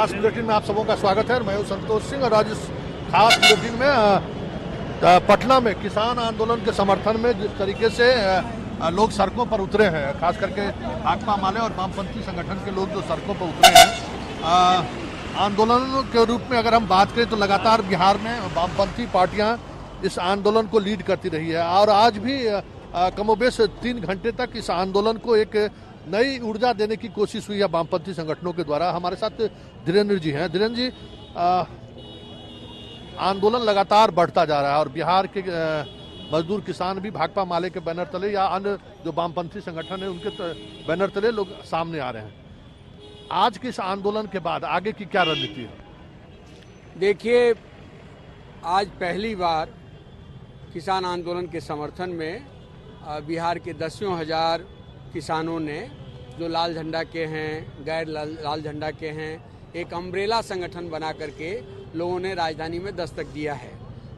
खास बुलेटिन में आप सबों का स्वागत है। मैं हूं संतोष सिंह और आज इस खास बुलेटिन में पटना में किसान आंदोलन के समर्थन में जिस तरीके से लोग सड़कों पर उतरे हैं, खास करके भाकपा माले और वामपंथी संगठन के लोग जो सड़कों पर उतरे हैं आंदोलन के रूप में अगर हम बात करें तो लगातार बिहार में वामपंथी पार्टियां इस आंदोलन को लीड करती रही है और आज भी कमोबेश 3 घंटे तक इस आंदोलन को एक नई ऊर्जा देने की कोशिश हुई है वामपंथी संगठनों के द्वारा। हमारे साथ धीरेन्द्र जी हैं। धीरेन्द्र जी, आंदोलन लगातार बढ़ता जा रहा है और बिहार के मजदूर किसान भी भाकपा माले के बैनर तले या अन्य जो वामपंथी संगठन है उनके बैनर तले लोग सामने आ रहे हैं। आज के इस आंदोलन के बाद आगे की क्या रणनीति है? देखिए, आज पहली बार किसान आंदोलन के समर्थन में बिहार के दसियों हजार किसानों ने, जो लाल झंडा के हैं, गैर लाल झंडा के हैं, एक अम्ब्रेला संगठन बना करके लोगों ने राजधानी में दस्तक दिया है।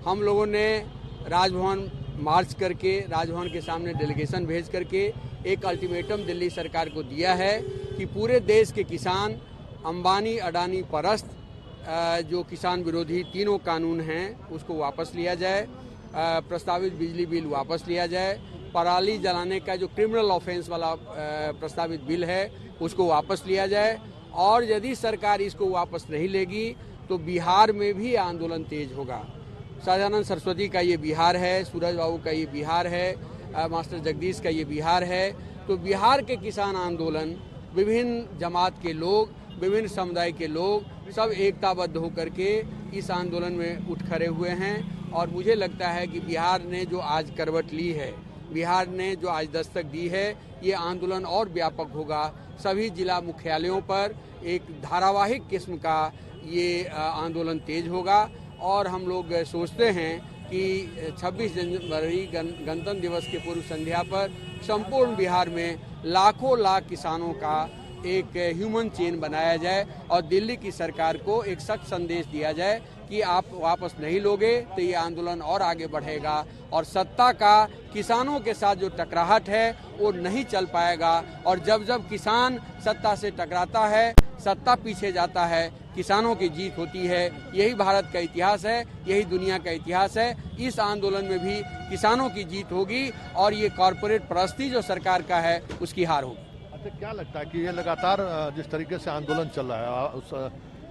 हम लोगों ने राजभवन मार्च करके, राजभवन के सामने डेलीगेशन भेज करके एक अल्टीमेटम दिल्ली सरकार को दिया है कि पूरे देश के किसान अंबानी अडानी परस्त जो किसान विरोधी तीनों कानून हैं उसको वापस लिया जाए, प्रस्तावित बिजली बिल वापस लिया जाए, पराली जलाने का जो क्रिमिनल ऑफेंस वाला प्रस्तावित बिल है उसको वापस लिया जाए और यदि सरकार इसको वापस नहीं लेगी तो बिहार में भी आंदोलन तेज होगा। सदानंद सरस्वती का ये बिहार है, सूरज बाबू का ये बिहार है, मास्टर जगदीश का ये बिहार है। तो बिहार के किसान आंदोलन, विभिन्न जमात के लोग, विभिन्न समुदाय के लोग सब एकताबद्ध होकर के इस आंदोलन में उठ खड़े हुए हैं और मुझे लगता है कि बिहार ने जो आज करवट ली है, बिहार ने जो आज दस्तक दी है, ये आंदोलन और व्यापक होगा। सभी जिला मुख्यालयों पर एक धारावाहिक किस्म का ये आंदोलन तेज होगा और हम लोग सोचते हैं कि 26 जनवरी गणतंत्र दिवस के पूर्व संध्या पर संपूर्ण बिहार में लाखों लाख किसानों का एक ह्यूमन चेन बनाया जाए और दिल्ली की सरकार को एक सख्त संदेश दिया जाए कि आप वापस नहीं लोगे तो ये आंदोलन और आगे बढ़ेगा और सत्ता का किसानों के साथ जो टकराहट है वो नहीं चल पाएगा। और जब जब किसान सत्ता से टकराता है, सत्ता पीछे जाता है, किसानों की जीत होती है। यही भारत का इतिहास है, यही दुनिया का इतिहास है। इस आंदोलन में भी किसानों की जीत होगी और ये कॉरपोरेट परस्ती जो सरकार का है उसकी हार होगी। अच्छा, क्या लगता है कि ये लगातार जिस तरीके से आंदोलन चल रहा है, उस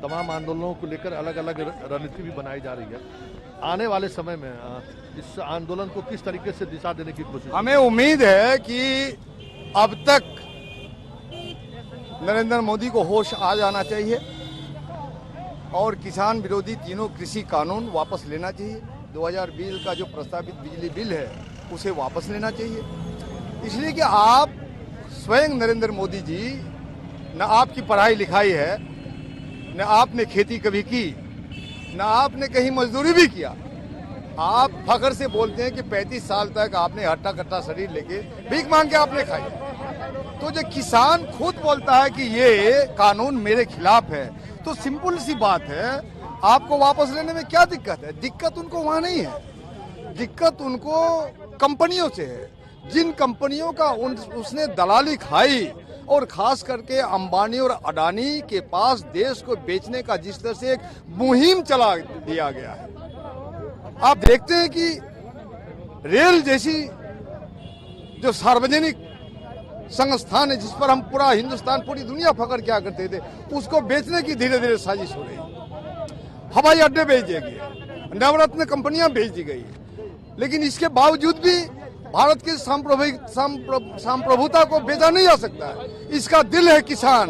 तमाम आंदोलनों को लेकर अलग अलग रणनीति भी बनाई जा रही है, आने वाले समय में इस आंदोलन को किस तरीके से दिशा देने की कोशिश? हमें उम्मीद है कि अब तक नरेंद्र मोदी को होश आ जाना चाहिए और किसान विरोधी तीनों कृषि कानून वापस लेना चाहिए। 2020 का जो प्रस्तावित बिजली बिल है उसे वापस लेना चाहिए, इसलिए कि आप स्वयं नरेंद्र मोदी जी, न आपकी पढ़ाई लिखाई है, न आपने खेती कभी की, न आपने कहीं मजदूरी भी किया। आप फख्र से बोलते हैं कि 35 साल तक आपने हट्टा कट्टा शरीर लेके भीख मांग के आपने खाई। तो जो किसान खुद बोलता है कि ये कानून मेरे खिलाफ है, तो सिंपल सी बात है, आपको वापस लेने में क्या दिक्कत है? दिक्कत उनको वहां नहीं है, दिक्कत उनको कंपनियों से है, जिन कंपनियों का उसने दलाली खाई और खास करके अंबानी और अडानी के पास देश को बेचने का जिस तरह से एक मुहिम चला दिया गया है। आप देखते हैं कि रेल जैसी जो सार्वजनिक संस्थान है जिस पर हम पूरा हिंदुस्तान, पूरी दुनिया फख्र किया करते थे, उसको बेचने की धीरे धीरे साजिश हो रही। हवाई अड्डे बेच दिए गए, नवरत्न कंपनियां बेच दी गई, लेकिन इसके बावजूद भी भारत की संप्रभुता को बेचा नहीं जा सकता है। इसका दिल है किसान,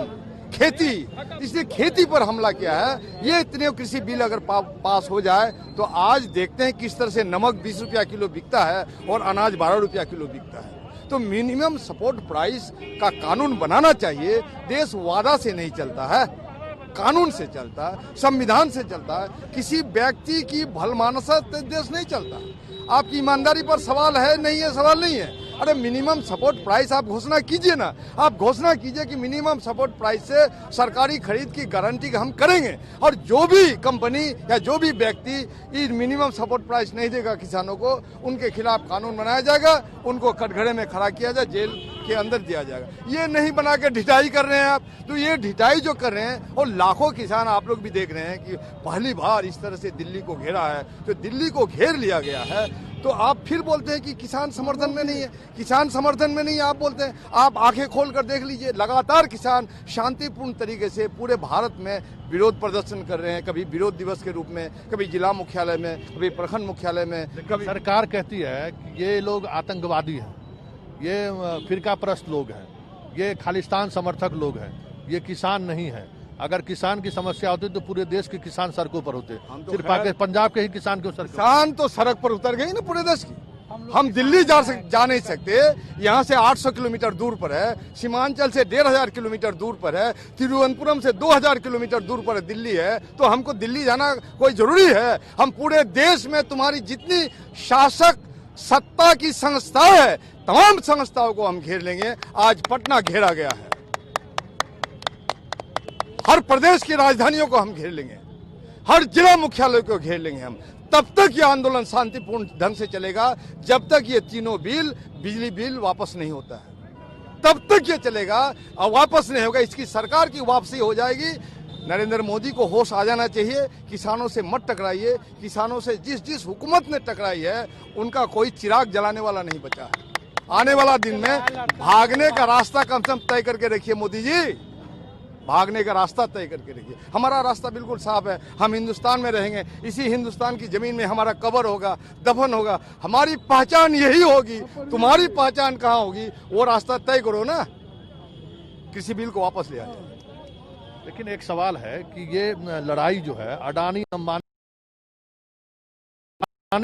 खेती, इसलिए खेती पर हमला किया है। ये इतने कृषि बिल अगर पास हो जाए तो आज देखते हैं किस तरह से नमक 20 रुपया किलो बिकता है और अनाज 12 रुपया किलो बिकता है। तो मिनिमम सपोर्ट प्राइस का कानून बनाना चाहिए। देश वादा से नहीं चलता है, कानून से चलता है, संविधान से चलता है। किसी व्यक्ति की भलमानसा देश नहीं चलता। आपकी ईमानदारी पर सवाल है नहीं, ये सवाल नहीं है, अरे मिनिमम सपोर्ट प्राइस आप घोषणा कीजिए ना, आप घोषणा कीजिए कि मिनिमम सपोर्ट प्राइस से सरकारी खरीद की गारंटी हम करेंगे, और जो भी कंपनी या जो भी व्यक्ति ये मिनिमम सपोर्ट प्राइस नहीं देगा किसानों को, उनके खिलाफ कानून बनाया जाएगा, उनको कटघरे में खड़ा किया जाए, जेल के अंदर दिया जाएगा। ये नहीं बना के ढिठाई कर रहे हैं आप, तो ये ढिठाई जो कर रहे हैं, और लाखों किसान आप लोग भी देख रहे हैं कि पहली बार इस तरह से दिल्ली को घेरा है, तो दिल्ली को घेर लिया गया है, तो आप फिर बोलते हैं कि किसान समर्थन में नहीं है, किसान समर्थन में नहीं है आप बोलते हैं। आप आंखें खोल कर देख लीजिए, लगातार किसान शांतिपूर्ण तरीके से पूरे भारत में विरोध प्रदर्शन कर रहे हैं, कभी विरोध दिवस के रूप में, कभी जिला मुख्यालय में, कभी प्रखंड मुख्यालय में, कभी सरकार कहती है कि ये लोग आतंकवादी हैं, ये फिरकापरस्त लोग हैं, ये खालिस्तान समर्थक लोग हैं, ये किसान नहीं है। अगर किसान की समस्या होती तो पूरे देश के किसान सड़कों पर होते, सिर्फ पंजाब के ही किसान क्यों सड़क? किसान तो सड़क पर उतर गई ना पूरे देश की। हम दिल्ली जा नहीं सकते, यहाँ से 800 किलोमीटर दूर पर है, सीमांचल से 1500 किलोमीटर दूर पर है, तिरुवनंतपुरम से 2000 किलोमीटर दूर पर दिल्ली है, तो हमको दिल्ली जाना कोई जरूरी है? हम पूरे देश में तुम्हारी जितनी शासक सत्ता की संस्था है, तमाम संस्थाओं को हम घेर लेंगे। आज पटना घेरा गया है, हर प्रदेश की राजधानियों को हम घेर लेंगे, हर जिला मुख्यालय को घेर लेंगे हम। तब तक ये आंदोलन शांतिपूर्ण ढंग से चलेगा जब तक ये तीनों बिल, बिजली बिल वापस नहीं होता है, तब तक ये चलेगा। और वापस नहीं होगा, इसकी सरकार की वापसी हो जाएगी। नरेंद्र मोदी को होश आ जाना चाहिए, किसानों से मत टकराइए, किसानों से जिस हुकूमत ने टकराई है उनका कोई चिराग जलाने वाला नहीं बचा है। आने वाला दिन में भागने का रास्ता कम से कम तय करके रखिए मोदी जी, भागने का रास्ता तय करके रखिए। हमारा रास्ता बिल्कुल साफ है, हम हिंदुस्तान में रहेंगे, इसी हिंदुस्तान की जमीन में हमारा कब्र होगा, दफन होगा, हमारी पहचान यही होगी। तुम्हारी पहचान कहाँ होगी, वो रास्ता तय करो ना, कृषि बिल को वापस ले आए। लेकिन एक सवाल है कि ये लड़ाई जो है अडानी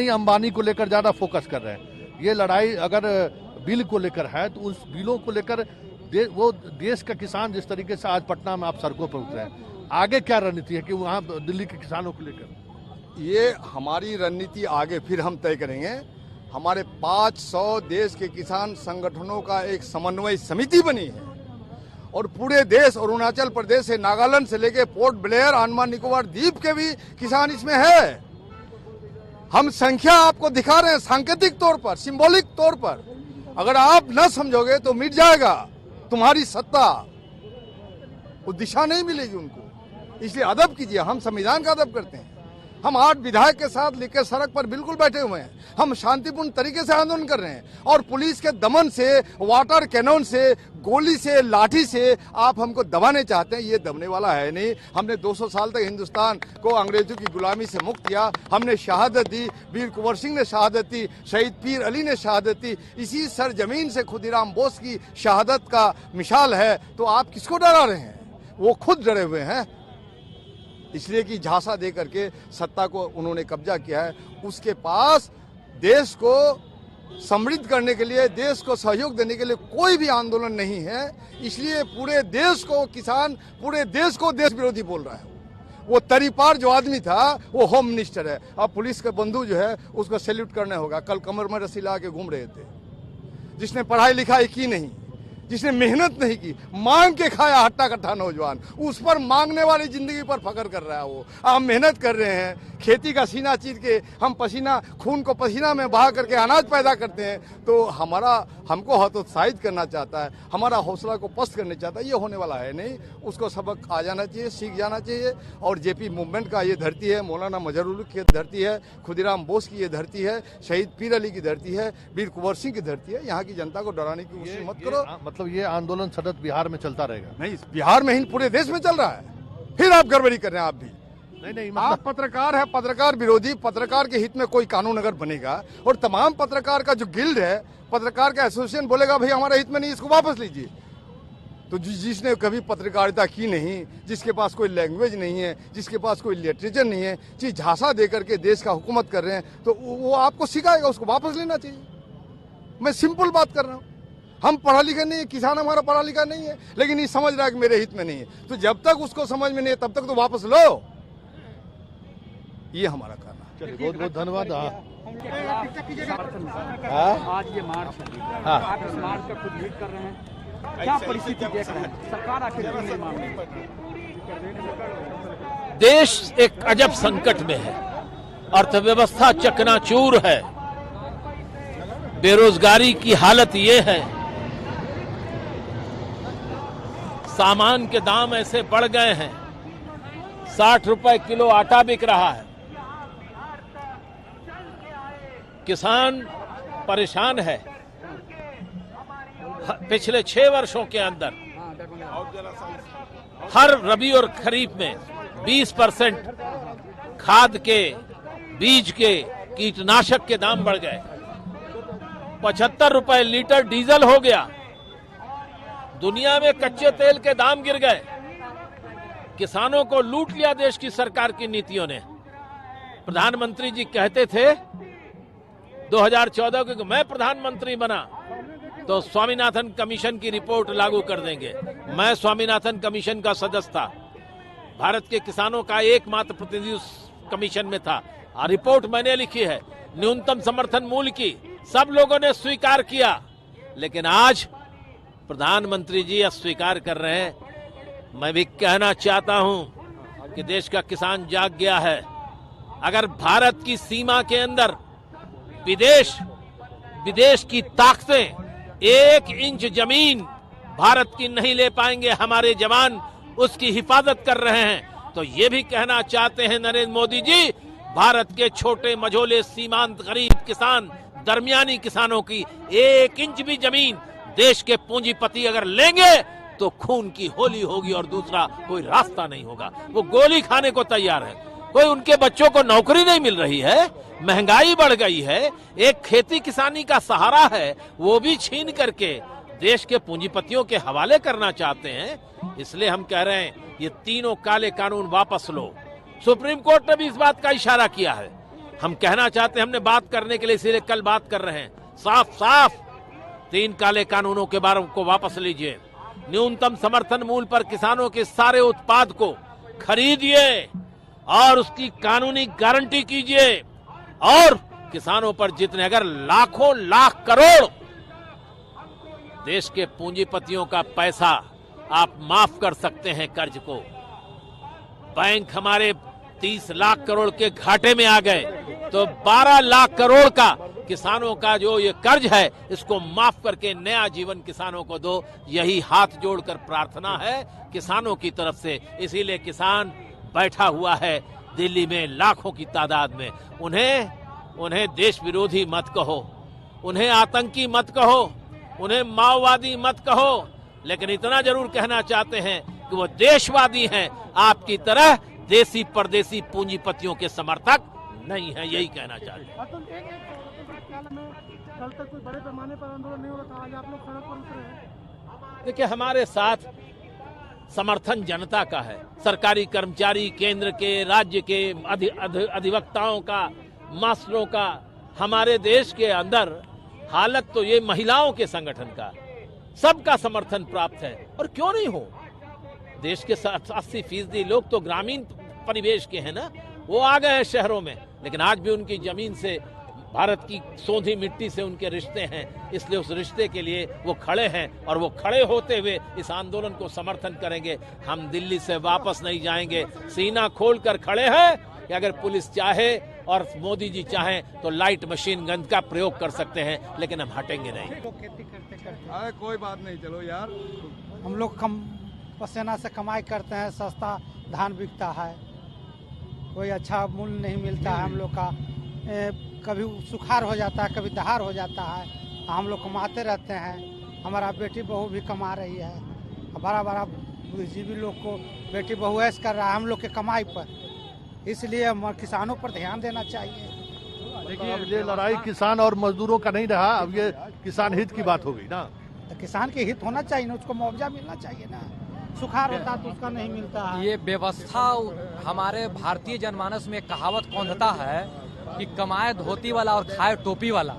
अंबानी को लेकर ज्यादा फोकस कर रहे हैं। ये लड़ाई अगर बिल को लेकर है तो उस बिलों को लेकर वो देश का किसान जिस तरीके से आज पटना में आप सड़कों पर उतरे हैं, आगे क्या रणनीति है कि वहाँ दिल्ली के किसानों को लेकर? ये हमारी रणनीति आगे फिर हम तय करेंगे। हमारे 500 देश के किसान संगठनों का एक समन्वय समिति बनी है, और पूरे देश, अरुणाचल प्रदेश से नागालैंड से लेके पोर्ट ब्लेयर, अंडमान निकोबार द्वीप के भी किसान इसमें है। हम संख्या आपको दिखा रहे हैं सांकेतिक तौर पर, सिंबॉलिक तौर पर। अगर आप न समझोगे तो मिट जाएगा तुम्हारी सत्ता, वो दिशा नहीं मिलेगी उनको। इसलिए अदब कीजिए, हम संविधान का अदब करते हैं। हम 8 विधायक के साथ लेकर सड़क पर बिल्कुल बैठे हुए हैं, हम शांतिपूर्ण तरीके से आंदोलन कर रहे हैं, और पुलिस के दमन से, वाटर कैनन से, गोली से, लाठी से आप हमको दबाने चाहते हैं। ये दबने वाला है नहीं। हमने 200 साल तक हिंदुस्तान को अंग्रेजों की गुलामी से मुक्त किया, हमने शहादत दी, वीर कुंवर सिंह ने शहादत दी, शहीद पीर अली ने शहादत दी। इसी सरजमीन से खुदीराम बोस की शहादत का मिसाल है। तो आप किसको डरा रहे हैं? वो खुद डरे हुए हैं, इसलिए कि झांसा दे करके सत्ता को उन्होंने कब्जा किया है। उसके पास देश को समृद्ध करने के लिए, देश को सहयोग देने के लिए कोई भी आंदोलन नहीं है। इसलिए पूरे देश को किसान, पूरे देश को देश विरोधी बोल रहा है। वो तरीपार जो आदमी था वो होम मिनिस्टर है। अब पुलिस का बंधु जो है उसको सैल्यूट करना होगा। कल कमर में रस्सी ला के घूम रहे थे, जिसने पढ़ाई लिखाई की नहीं, जिसने मेहनत नहीं की, मांग के खाया हट्टा कट्ठा नौजवान, उस पर मांगने वाली जिंदगी पर फख्र कर रहा है वो। हम मेहनत कर रहे हैं, खेती का सीना चीर के हम पसीना, खून को पसीना में बहा करके अनाज पैदा करते हैं, तो हमको हतोत्साहित करना चाहता है, हमारा हौसला को पस्त करना चाहता है। ये होने वाला है नहीं। उसको सबक आ जाना चाहिए, सीख जाना चाहिए। और जेपी मूवमेंट का ये धरती है, मौलाना मजहरुल की धरती है, खुदीराम बोस की ये धरती है, शहीद पीर अली की धरती है, वीर कुंवर सिंह की धरती है। यहाँ की जनता को डराने की कोशिश मत करो। मतलब ये आंदोलन सतत बिहार में चलता रहेगा? नहीं, बिहार में ही पूरे देश में चल रहा है। फिर आप गड़बड़ी कर रहे हैं। आप भी नहीं, आप पत्रकार है, पत्रकार विरोधी, पत्रकार के हित में कोई कानून अगर बनेगा और तमाम पत्रकार का जो गिल्ड है, पत्रकार का एसोसिएशन बोलेगा भाई हमारे हित में नहीं, इसको वापस लीजिए, तो जिसने कभी पत्रकारिता की नहीं, जिसके पास कोई लैंग्वेज नहीं है, जिसके पास कोई लिटरेचर नहीं है, चीज झांसा दे करके देश का हुकूमत कर रहे हैं, तो वो आपको सिखाएगा, उसको वापस लेना चाहिए। मैं सिंपल बात कर रहा हूँ। हम पढ़ा लिखा नहीं है, किसान हमारा पढ़ा लिखा नहीं है, लेकिन ये समझ रहा है कि मेरे हित में नहीं है, तो जब तक उसको समझ में नहीं है तब तक तो वापस लो। ये हमारा कहना है। चलिए बहुत बहुत धन्यवाद। आज ये मार्च है, आप इस मार्च का खुद लीड कर रहे हैं, क्या परिस्थिति देख रहे हैं, सरकार आखिर क्यों नहीं मान रही? देश एक अजब संकट में है, अर्थव्यवस्था चकनाचूर है, बेरोजगारी की हालत ये है, सामान के दाम ऐसे बढ़ गए हैं, 60 रुपए किलो आटा बिक रहा है, किसान परेशान है। पिछले 6 वर्षों के अंदर हर रबी और खरीफ में 20% खाद के, बीज के, कीटनाशक के दाम बढ़ गए, 75 रुपए लीटर डीजल हो गया, दुनिया में कच्चे तेल के दाम गिर गए, किसानों को लूट लिया देश की सरकार की नीतियों ने। प्रधानमंत्री जी कहते थे 2014 को मैं प्रधानमंत्री बना तो स्वामीनाथन कमीशन की रिपोर्ट लागू कर देंगे। मैं स्वामीनाथन कमीशन का सदस्य था, भारत के किसानों का एकमात्र प्रतिनिधि उस कमीशन में था, और रिपोर्ट मैंने लिखी है न्यूनतम समर्थन मूल्य की, सब लोगों ने स्वीकार किया। लेकिन आज प्रधानमंत्री जी अस्वीकार कर रहे हैं। मैं भी कहना चाहता हूं कि देश का किसान जाग गया है। अगर भारत की सीमा के अंदर विदेश की ताकतें 1 इंच जमीन भारत की नहीं ले पाएंगे, हमारे जवान उसकी हिफाजत कर रहे हैं। तो ये भी कहना चाहते हैं नरेंद्र मोदी जी, भारत के छोटे मझोले सीमांत गरीब किसान, दरमियानी किसानों की 1 इंच भी जमीन देश के पूंजीपति अगर लेंगे तो खून की होली होगी और दूसरा कोई रास्ता नहीं होगा। वो गोली खाने को तैयार है। कोई उनके बच्चों को नौकरी नहीं मिल रही है, महंगाई बढ़ गई है, एक खेती किसानी का सहारा है वो भी छीन करके देश के पूंजीपतियों के हवाले करना चाहते हैं। इसलिए हम कह रहे हैं ये तीनों काले कानून वापस लो। सुप्रीम कोर्ट ने भी इस बात का इशारा किया है। हम कहना चाहते हैं, हमने बात करने के लिए इसीलिए कल बात कर रहे हैं, साफ साफ 3 काले कानूनों के बारे को वापस लीजिए। न्यूनतम समर्थन मूल्य पर किसानों के सारे उत्पाद को खरीदिए और उसकी कानूनी गारंटी कीजिए, और किसानों पर जितने अगर लाखों लाख करोड़ देश के पूंजीपतियों का पैसा आप माफ कर सकते हैं कर्ज को। बैंक हमारे 30 लाख करोड़ के घाटे में आ गए तो 12 लाख करोड़ का किसानों का जो ये कर्ज है इसको माफ करके नया जीवन किसानों को दो। यही हाथ जोड़कर प्रार्थना है किसानों की तरफ से। इसीलिए किसान बैठा हुआ है दिल्ली में लाखों की तादाद में। उन्हें देश विरोधी मत कहो, उन्हें आतंकी मत कहो, उन्हें माओवादी मत कहो, लेकिन इतना जरूर कहना चाहते हैं कि वो देशवादी हैं, आपकी तरह देसी परदेसी पूंजीपतियों के समर्थक नहीं है। यही कहना चाहते हैं। कल तक कोई बड़े पैमाने पर आंदोलन नहीं हो रहा था, आज आप लोग सड़क पर उतरे हैं। देखिए, हमारे साथ समर्थन जनता का है, सरकारी कर्मचारी, केंद्र के, राज्य के अधिवक्ताओं का, मास्टरों का। हमारे देश के अंदर हालत तो ये महिलाओं के संगठन का, सबका समर्थन प्राप्त है। और क्यों नहीं हो, देश के 80% लोग तो ग्रामीण परिवेश के हैं ना, वो आ गए हैं शहरों में, लेकिन आज भी उनकी जमीन से, भारत की सोंधी मिट्टी से उनके रिश्ते हैं। इसलिए उस रिश्ते के लिए वो खड़े हैं और वो खड़े होते हुए इस आंदोलन को समर्थन करेंगे। हम दिल्ली से वापस नहीं जाएंगे। सीना खोलकर खड़े हैं कि अगर पुलिस चाहे और मोदी जी चाहें तो लाइट मशीन गन का प्रयोग कर सकते हैं, लेकिन हम हटेंगे नहीं। खेती करते अरे कोई बात नहीं, चलो यार, हम लोग कम पसीना से कमाई करते हैं, सस्ता धान बिकता है, कोई अच्छा मूल्य नहीं मिलता है हम लोग का। कभी सुखाड़ हो जाता है, कभी दहाड़ हो जाता है, हम लोग कमाते रहते हैं। हमारा बेटी बहू भी कमा रही है, बड़ा बड़ा बुद्धिजीवी लोग को बेटी बहू ऐश कर रहा है हम लोग के कमाई पर। इसलिए किसानों पर ध्यान देना चाहिए। देखिए, अब ये लड़ाई किसान और मजदूरों का नहीं रहा, अब ये किसान हित की बात हो गई ना। तो किसान के हित होना चाहिए ना, उसको मुआवजा मिलना चाहिए ना। सुखाड़ होता तो उसका नहीं मिलता है। ये व्यवस्था, हमारे भारतीय जनमानस में कहावत कौंधता है कि कमाए धोती वाला और खाए टोपी वाला,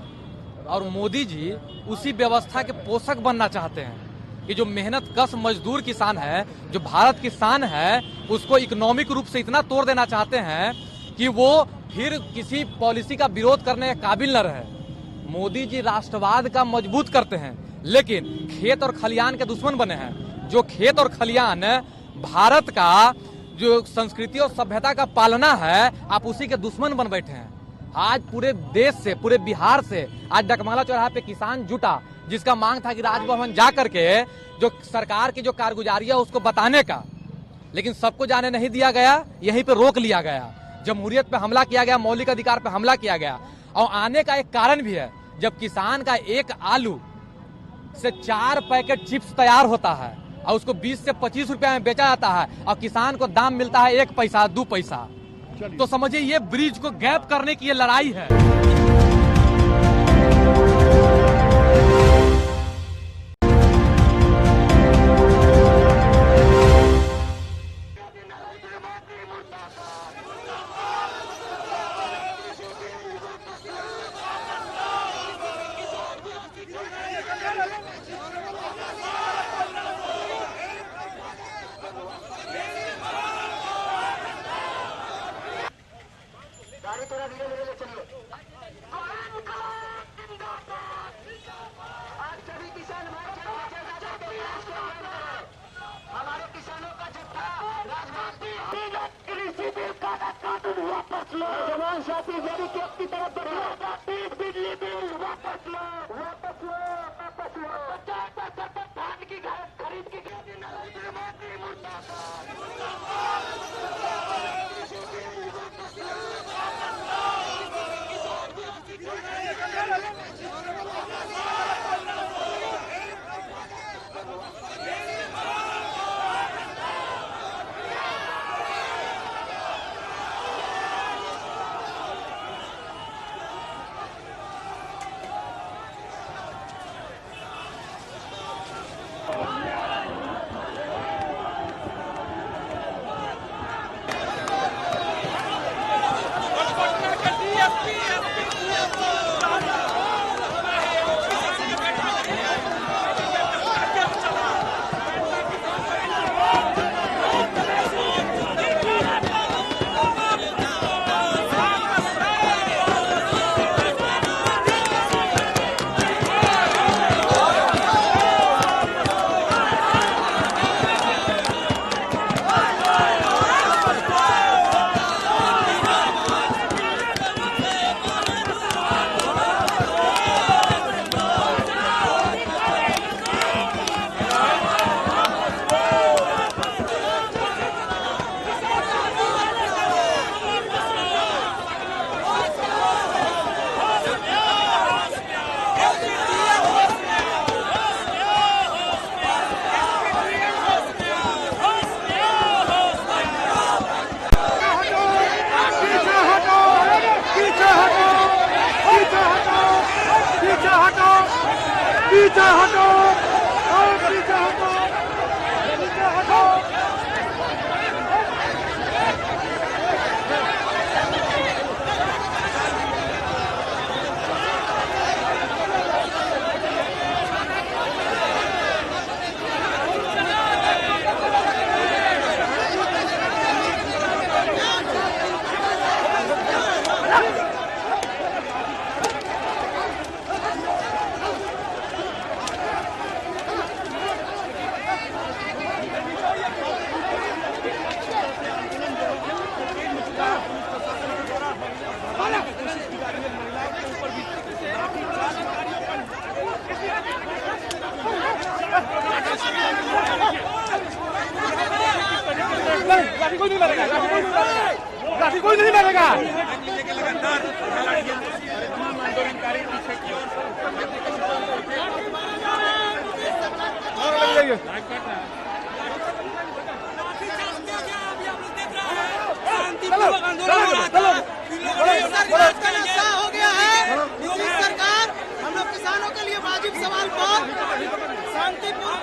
और मोदी जी उसी व्यवस्था के पोषक बनना चाहते हैं कि जो मेहनत कश मजदूर किसान है, जो भारत की शान है, उसको इकोनॉमिक रूप से इतना तोड़ देना चाहते हैं कि वो फिर किसी पॉलिसी का विरोध करने के काबिल न रहे। मोदी जी राष्ट्रवाद का मजबूत करते हैं, लेकिन खेत और खलियान के दुश्मन बने हैं। जो खेत और खलियान भारत का जो संस्कृति और सभ्यता का पालना है, आप उसी के दुश्मन बन बैठे हैं। आज पूरे देश से, पूरे बिहार से आज डकमाला चौराहा पे किसान जुटा, जिसका मांग था कि राजभवन जा करके जो सरकार की जो कारगुजारी है उसको बताने का, लेकिन सबको जाने नहीं दिया गया, यहीं पे रोक लिया गया। जमहूरियत पे हमला किया गया, मौलिक अधिकार पे हमला किया गया। और आने का एक कारण भी है, जब किसान का एक आलू से 4 पैकेट चिप्स तैयार होता है और उसको 20 से 25 रुपया में बेचा जाता है और किसान को दाम मिलता है 1 पैसा 2 पैसा, तो समझिए ये ब्रिज को गैप करने की ये लड़ाई है। जवान साथी जरी के अपनी तरफ बढ़िया बिजली बिल वापस लो, वापस लो, वापस लो। 50% धान की खरीद की नरेंद्र मोदी मुर्दाबाद। पीछे हटो, पीछे हटो, पीछे हटो। कोई नहीं मरेगा, कोई नहीं मरेगा। हो गया है योगी सरकार हम लोग किसानों के लिए वाजिब सवाल पर शांतिपूर्ण